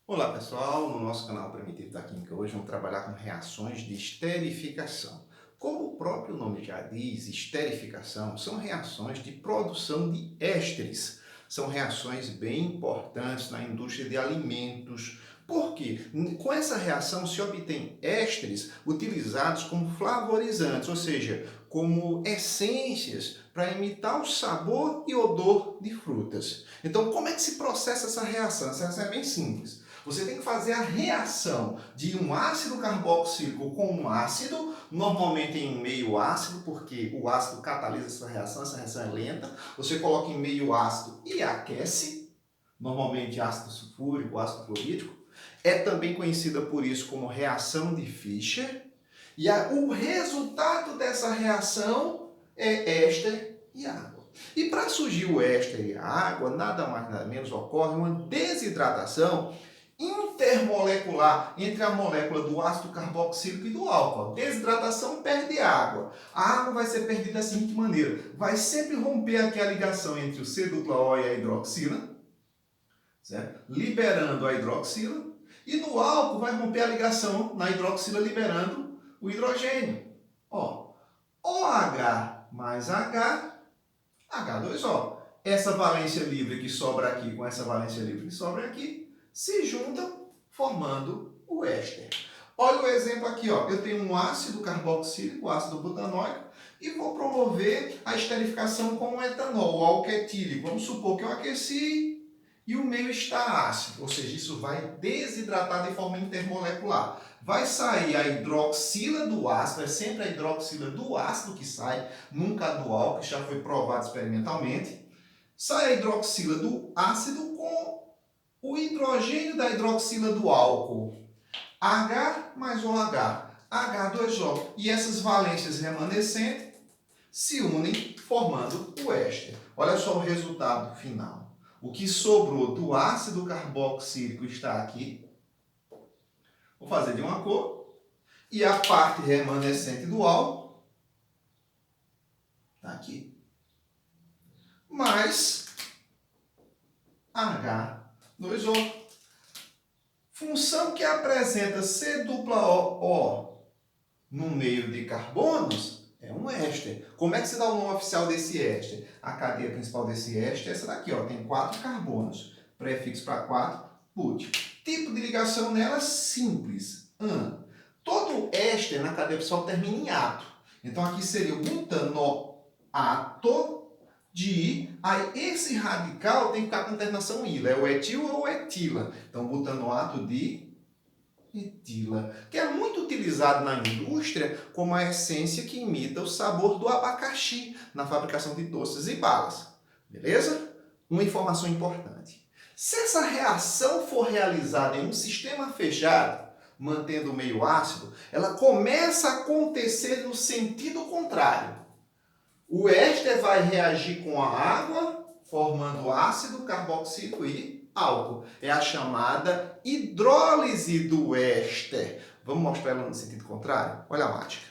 Olá pessoal, no nosso canal Primitivo da Química hoje vamos trabalhar com reações de esterificação. Como o próprio nome já diz, esterificação são reações de produção de ésteres. São reações bem importantes na indústria de alimentos. Porque com essa reação se obtém ésteres utilizados como flavorizantes, ou seja, como essências para imitar o sabor e odor de frutas. Então, como é que se processa essa reação? Essa reação é bem simples. Você tem que fazer a reação de um ácido carboxílico com um ácido, normalmente em meio ácido, porque o ácido catalisa essa reação é lenta. Você coloca em meio ácido e aquece, normalmente ácido sulfúrico, ácido clorídrico. É também conhecida por isso como reação de Fischer. E o resultado dessa reação é éster e água. E para surgir o éster e a água, nada mais nada menos ocorre uma desidratação intermolecular entre a molécula do ácido carboxílico e do álcool. Desidratação perde água. A água vai ser perdida da seguinte maneira: vai sempre romper aqui a ligação entre o C-O e a hidroxila, certo? Liberando a hidroxila, e no álcool vai romper a ligação na hidroxila, liberando o hidrogênio. Ó, OH mais H, H2O. Essa valência livre que sobra aqui com essa valência livre que sobra aqui se juntam formando o éster. Olha o exemplo aqui, ó. Eu tenho um ácido carboxílico, ácido butanóico, e vou promover a esterificação com o etanol, o álcool etílico. Vamos supor que eu aqueci e o meio está ácido, ou seja, isso vai desidratar de forma intermolecular. Vai sair a hidroxila do ácido, é sempre a hidroxila do ácido que sai, nunca a do álcool, que já foi provado experimentalmente. Sai a hidroxila do ácido com o hidrogênio da hidroxila do álcool. H mais OH, H2O. E essas valências remanescentes se unem formando o éster. Olha só o resultado final. O que sobrou do ácido carboxílico está aqui. Vou fazer de uma cor. E a parte remanescente do álcool está aqui. Mais H2O. Função que apresenta C-O no meio de carbonos é um éster. Como é que se dá o nome oficial desse éster? A cadeia principal desse éster é essa daqui, ó, tem 4 carbonos. Prefixo para 4, but. Tipo de ligação nela simples. Todo éster na cadeia principal termina em ato. Então aqui seria o butanoato de aí esse radical tem que ficar com terminação ila, é o etil ou etila. Então butanoato de etila, que é muito utilizado na indústria como a essência que imita o sabor do abacaxi na fabricação de doces e balas. Beleza? Uma informação importante. Se essa reação for realizada em um sistema fechado, mantendo o meio ácido, ela começa a acontecer no sentido contrário. O éster vai reagir com a água, formando ácido carboxílico e álcool. É a chamada hidrólise do éster. Vamos mostrar ela no sentido contrário? Olha a mágica.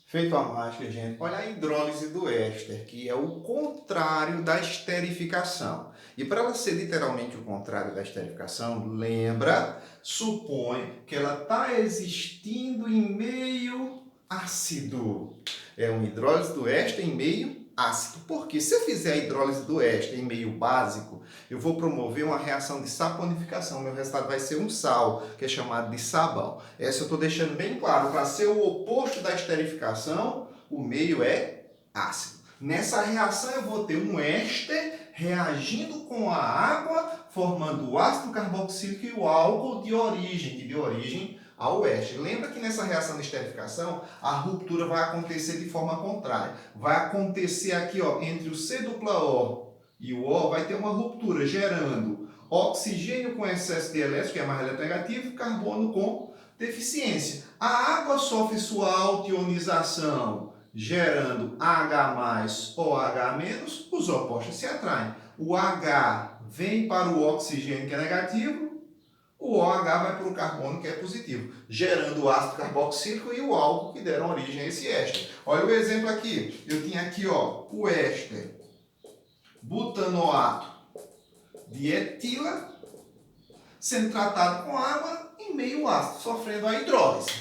Feito a mágica, gente, olha a hidrólise do éster, que é o contrário da esterificação. E para ela ser literalmente o contrário da esterificação, lembra, supõe que ela está existindo em meio ácido. É uma hidrólise do éster em meio ácido. Porque se eu fizer a hidrólise do éster em meio básico, eu vou promover uma reação de saponificação. Meu resultado vai ser um sal, que é chamado de sabão. Essa eu estou deixando bem claro. Para ser o oposto da esterificação, o meio é ácido. Nessa reação eu vou ter um éster reagindo com a água, formando o ácido carboxílico e o álcool de origem ao éster. Lembra que nessa reação de esterificação, a ruptura vai acontecer de forma contrária. Vai acontecer aqui, ó, entre o C-O e o O, vai ter uma ruptura, gerando oxigênio com excesso de elétrons, que é mais eletronegativo, carbono com deficiência. A água sofre sua altionização, gerando H+, OH-, os opostos se atraem. O H vem para o oxigênio, que é negativo, o OH vai para o carbono, que é positivo, gerando o ácido carboxílico e o álcool, que deram origem a esse éster. Olha o exemplo aqui. Eu tinha aqui, ó, o éster butanoato de etila sendo tratado com água em meio ácido, sofrendo a hidrólise.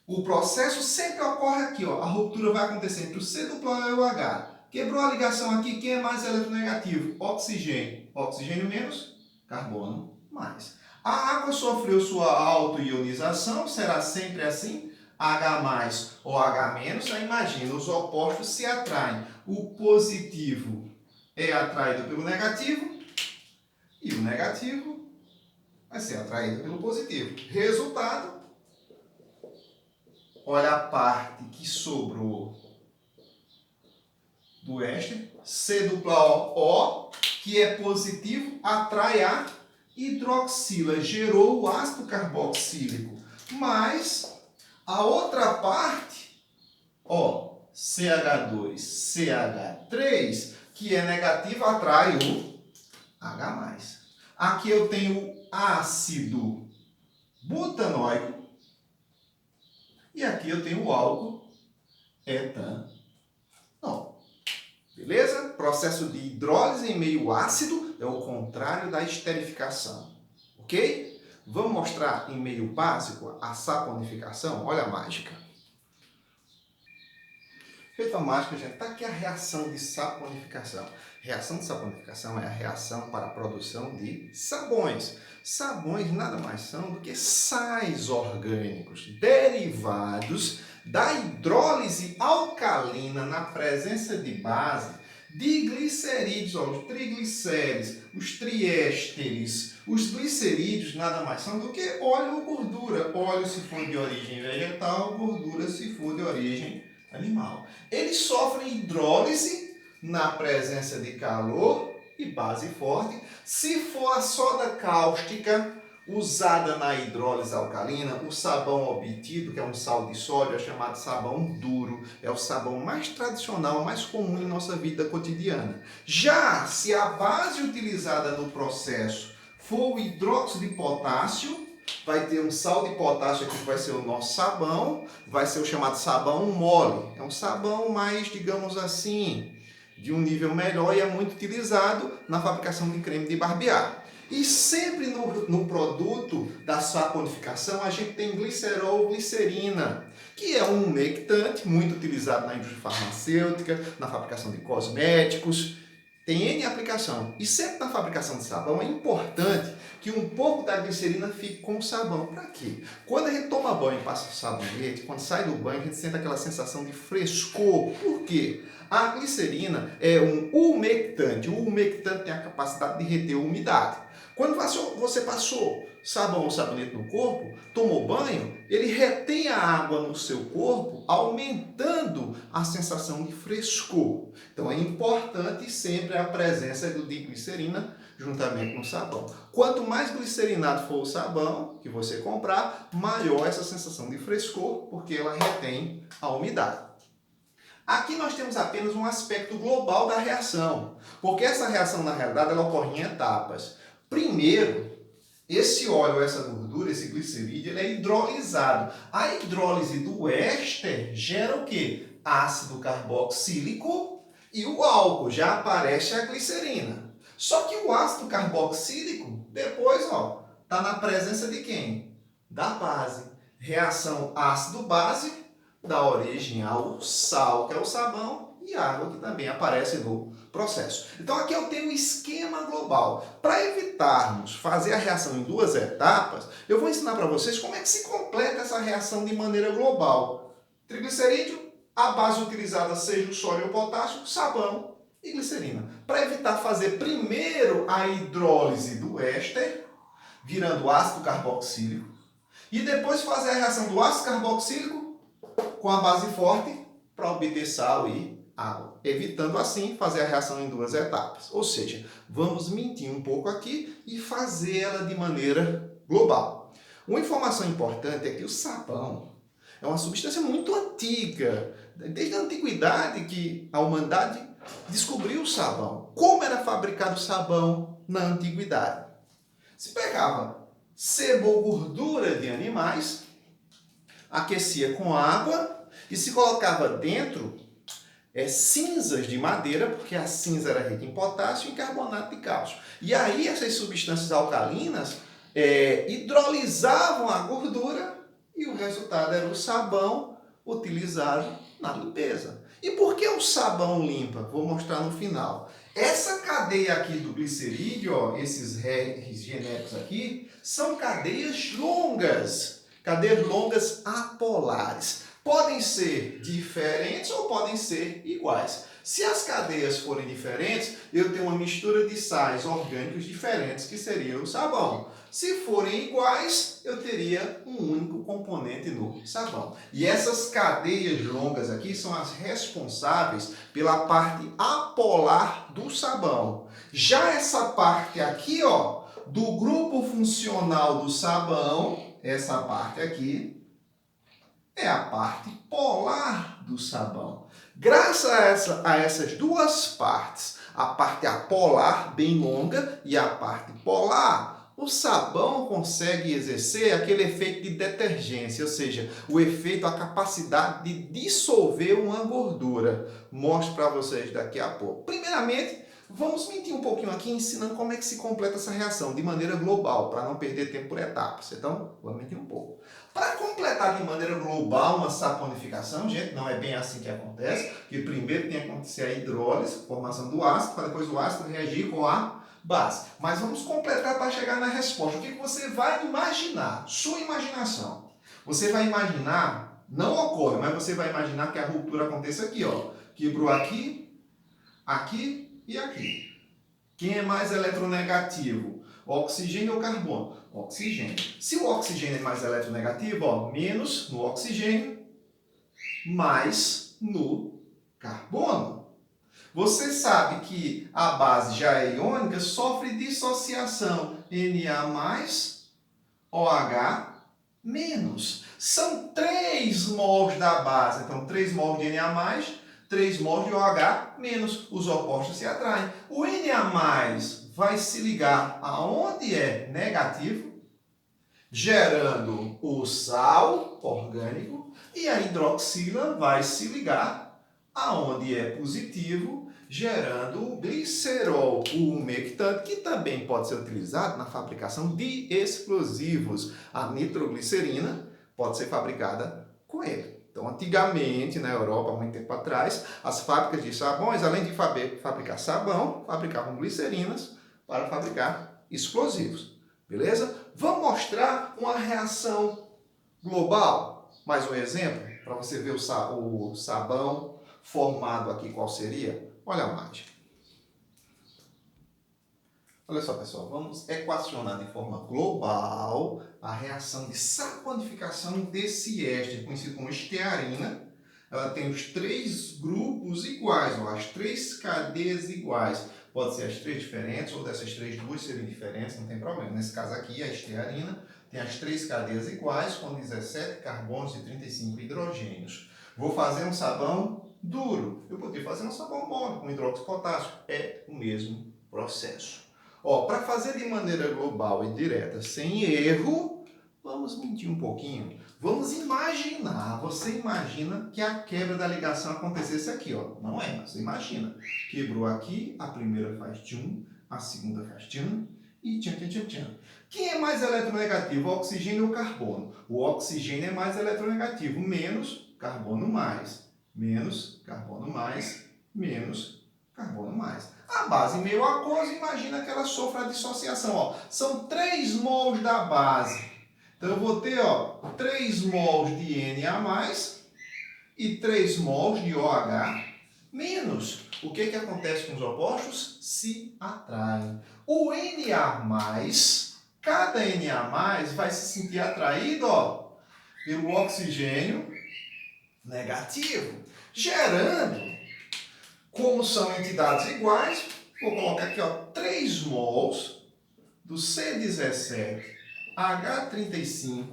O processo sempre ocorre aqui, ó. A ruptura vai acontecer entre o C duplo O e o H. Quebrou a ligação aqui, quem é mais eletronegativo? Oxigênio. Oxigênio menos, carbono mais. A água sofreu sua autoionização, será sempre assim? H+ ou H-. Aí imagina, os opostos se atraem. O positivo é atraído pelo negativo e o negativo vai ser atraído pelo positivo. Resultado, olha a parte que sobrou do éster, C dupla O, que é positivo, atrai a hidroxila, gerou o ácido carboxílico. Mas a outra parte, ó, CH2, CH3, que é negativo, atrai o H+. Aqui eu tenho o ácido butanóico e aqui eu tenho o álcool etanol. Beleza? Processo de hidrólise em meio ácido é o contrário da esterificação. Ok? Vamos mostrar em meio básico a saponificação? Olha a mágica. Feita a mágica, gente, está aqui a reação de saponificação. Reação de saponificação é a reação para a produção de sabões. Sabões nada mais são do que sais orgânicos derivados da hidrólise alcalina na presença de base de glicerídeos, ó, os triglicéridos, os triésteres. Os glicerídeos nada mais são do que óleo ou gordura. Óleo se for de origem vegetal, gordura se for de origem animal. Eles sofrem hidrólise na presença de calor e base forte. Se for a soda cáustica usada na hidrólise alcalina, o sabão obtido, que é um sal de sódio, é chamado sabão duro. É o sabão mais tradicional, mais comum em nossa vida cotidiana. Já se a base utilizada no processo for o hidróxido de potássio, vai ter um sal de potássio aqui que vai ser o nosso sabão, vai ser o chamado sabão mole. É um sabão mais, digamos assim, de um nível melhor e é muito utilizado na fabricação de creme de barbear. E sempre no produto da saponificação a gente tem glicerol, glicerina, que é um umectante muito utilizado na indústria farmacêutica, na fabricação de cosméticos. Tem N aplicação. E sempre na fabricação de sabão é importante que um pouco da glicerina fique com o sabão. Para quê? Quando a gente toma banho e passa o sabonete, quando sai do banho, a gente sente aquela sensação de frescor. Por quê? A glicerina é um umectante. O umectante tem a capacidade de reter umidade. Quando você passou sabão ou sabonete no corpo, tomou banho, ele retém a água no seu corpo, aumentando a sensação de frescor. Então é importante sempre a presença de glicerina juntamente no sabão. Quanto mais glicerinado for o sabão que você comprar, maior essa sensação de frescor, porque ela retém a umidade. Aqui nós temos apenas um aspecto global da reação, porque essa reação, na realidade, ela ocorre em etapas. Primeiro, esse óleo, essa gordura, esse glicerídeo, ele é hidrolisado. A hidrólise do éster gera o quê? Ácido carboxílico e o álcool, já aparece a glicerina. Só que o ácido carboxílico, depois, ó, está na presença de quem? Da base. Reação ácido-base dá origem ao sal, que é o sabão, e água, que também aparece no processo. Então aqui eu tenho um esquema global. Para evitarmos fazer a reação em duas etapas, eu vou ensinar para vocês como é que se completa essa reação de maneira global. Triglicerídeo, a base utilizada seja o sódio ou o potássio, sabão e glicerina. Para evitar fazer primeiro a hidrólise do éster, virando ácido carboxílico, e depois fazer a reação do ácido carboxílico com a base forte para obter sal e água, evitando assim fazer a reação em duas etapas. Ou seja, vamos mentir um pouco aqui e fazer ela de maneira global. Uma informação importante é que o sabão é uma substância muito antiga, desde a antiguidade que a humanidade descobriu o sabão. Como era fabricado o sabão na antiguidade? Se pegava sebo ou gordura de animais, aquecia com água e se colocava dentro cinzas de madeira, porque a cinza era rica em potássio e em carbonato de cálcio. E aí essas substâncias alcalinas hidrolisavam a gordura e o resultado era o sabão utilizado na limpeza. E por que o sabão limpa? Vou mostrar no final. Essa cadeia aqui do glicerídeo, ó, esses R's genéricos aqui, são cadeias longas apolares. Podem ser diferentes ou podem ser iguais. Se as cadeias forem diferentes, eu tenho uma mistura de sais orgânicos diferentes, que seria o sabão. Se forem iguais, eu teria um único componente no sabão. E essas cadeias longas aqui são as responsáveis pela parte apolar do sabão. Já essa parte aqui, ó, do grupo funcional do sabão, essa parte aqui, é a parte polar do sabão. Graças a essas duas partes, a parte apolar bem longa e a parte polar, o sabão consegue exercer aquele efeito de detergência, ou seja, o efeito, a capacidade de dissolver uma gordura. Mostro para vocês daqui a pouco. Primeiramente, vamos mentir um pouquinho aqui ensinando como é que se completa essa reação de maneira global, para não perder tempo por etapas. Então, vamos mentir um pouco. Para completar de maneira global uma saponificação, gente, não é bem assim que acontece, porque primeiro tem que acontecer a hidrólise, formação do ácido, para depois o ácido reagir com a base. Mas vamos completar para chegar na resposta. O que você vai imaginar? Sua imaginação. Você vai imaginar, não ocorre, mas você vai imaginar que a ruptura aconteça aqui, ó. Quebrou aqui, aqui e aqui. Quem é mais eletronegativo? Oxigênio ou carbono? Oxigênio. Se o oxigênio é mais eletronegativo, ó, menos no oxigênio, mais no carbono. Você sabe que a base já é iônica, sofre dissociação Na+, OH-. São 3 mols da base, então 3 mols de Na+, 3 mols de OH-, os opostos se atraem. O Na+, vai se ligar aonde é negativo, gerando o sal orgânico, e a hidroxila vai se ligar aonde é positivo, gerando o glicerol, o umectante, que também pode ser utilizado na fabricação de explosivos. A nitroglicerina pode ser fabricada com ele. Então, antigamente, na Europa, há muito tempo atrás, as fábricas de sabões, além de fabricar sabão, fabricavam glicerinas para fabricar explosivos. Beleza? Vamos mostrar uma reação global. Mais um exemplo, para você ver o sabão formado aqui, qual seria? Olha a imagem. Olha só, pessoal, vamos equacionar de forma global a reação de saponificação desse éster, conhecido como estearina. Ela tem os 3 grupos iguais, ó, as 3 cadeias iguais. Pode ser as 3 diferentes, ou dessas 3, 2 serem diferentes, não tem problema. Nesse caso aqui, a estearina tem as 3 cadeias iguais, com 17 carbonos e 35 hidrogênios. Vou fazer um sabão duro. Eu poderia fazer um sabão mole, com hidróxido de potássio. É o mesmo processo. Para fazer de maneira global e direta, sem erro, vamos mentir um pouquinho. Vamos imaginar, você imagina que a quebra da ligação acontecesse aqui, ó. Não é, mas você imagina. Quebrou aqui, a primeira faz tchum, a segunda faz tchum e tchan, tchan, tchan, tchan. Quem é mais eletronegativo, o oxigênio ou o carbono? O oxigênio é mais eletronegativo, menos carbono mais, menos carbono mais, menos carbono mais. A base meio aquosa, imagina que ela sofra a dissociação. Ó. São 3 mols da base. Então, eu vou ter 3 mols de Na+, e 3 mols de OH-. O que acontece com os opostos? Se atraem. O Na+, cada Na+, vai se sentir atraído pelo oxigênio negativo, gerando, como são entidades iguais, vou colocar aqui 3 mols do C17, H35,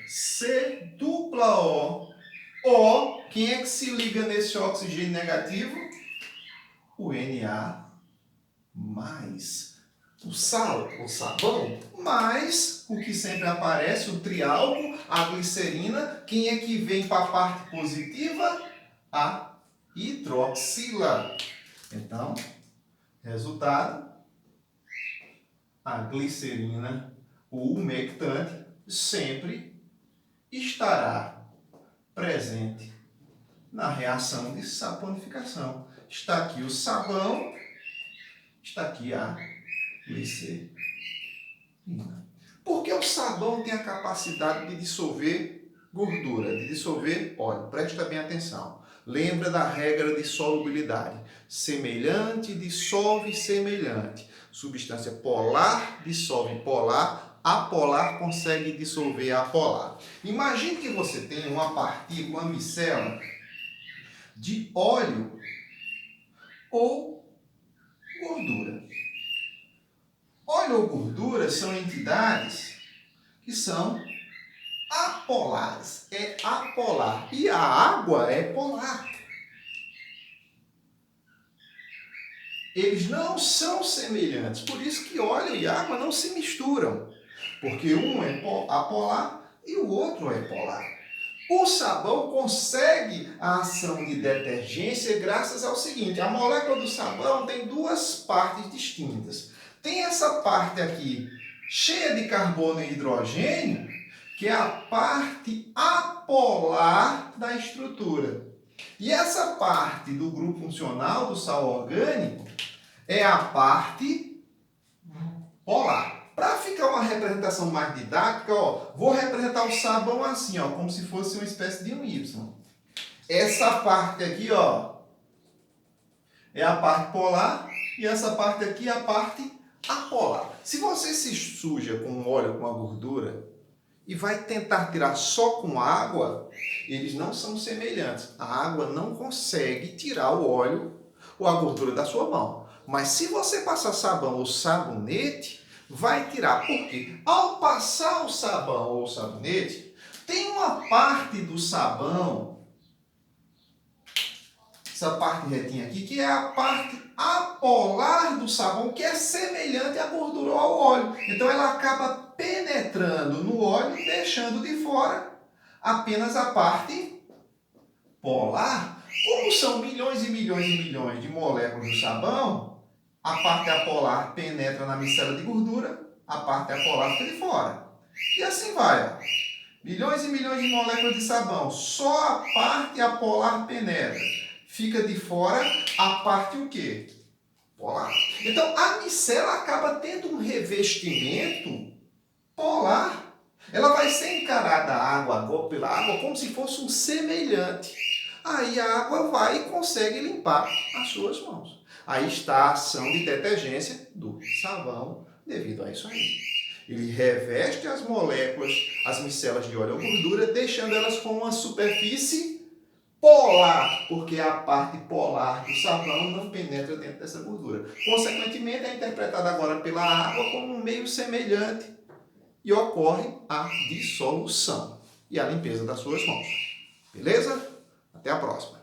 C dupla O. Quem é que se liga nesse oxigênio negativo? O Na+. O sal, o sabão, mais o que sempre aparece, o triálcool, a glicerina. Quem é que vem para a parte positiva? A hidroxila. Então, resultado, a glicerina O umectante sempre estará presente na reação de saponificação. Está aqui o sabão, está aqui a glicerina. Porque o sabão tem a capacidade de dissolver gordura, de dissolver óleo. Presta bem atenção. Lembra da regra de solubilidade. Semelhante dissolve semelhante. Substância polar dissolve polar. Apolar consegue dissolver apolar. Imagine que você tem uma partícula, uma micela de óleo ou gordura. Óleo ou gordura são entidades que são apolares. É apolar. E a água é polar. Eles não são semelhantes. Por isso que óleo e água não se misturam. Porque um é apolar e o outro é polar. O sabão consegue a ação de detergência graças ao seguinte: a molécula do sabão tem duas partes distintas. Tem essa parte aqui cheia de carbono e hidrogênio, que é a parte apolar da estrutura. E essa parte do grupo funcional do sal orgânico é a parte polar. Para ficar uma representação mais didática, ó, vou representar o sabão assim, ó, como se fosse uma espécie de um Y. Essa parte aqui, ó, é a parte polar e essa parte aqui é a parte apolar. Se você se suja com óleo, com a gordura, e vai tentar tirar só com água, eles não são semelhantes. A água não consegue tirar o óleo ou a gordura da sua mão. Mas se você passar sabão ou sabonete, vai tirar. Por quê? Ao passar o sabão ou o sabonete, tem uma parte do sabão, essa parte retinha aqui, que é a parte apolar do sabão, que é semelhante à gordura ou ao óleo. Então ela acaba penetrando no óleo, deixando de fora apenas a parte polar. Como são milhões e milhões e milhões de moléculas do sabão, a parte apolar penetra na micela de gordura, a parte apolar fica de fora. E assim vai, ó. Milhões e milhões de moléculas de sabão, só a parte apolar penetra. Fica de fora a parte o quê? Polar. Então, a micela acaba tendo um revestimento polar. Ela vai ser encarada pela água como se fosse um semelhante. Aí a água vai e consegue limpar as suas mãos. Aí está a ação de detergência do sabão devido a isso aí. Ele reveste as moléculas, as micelas de óleo ou gordura, deixando elas com uma superfície polar, porque a parte polar do sabão não penetra dentro dessa gordura. Consequentemente, é interpretada agora pela água como um meio semelhante e ocorre a dissolução e a limpeza das suas mãos. Beleza? Até a próxima.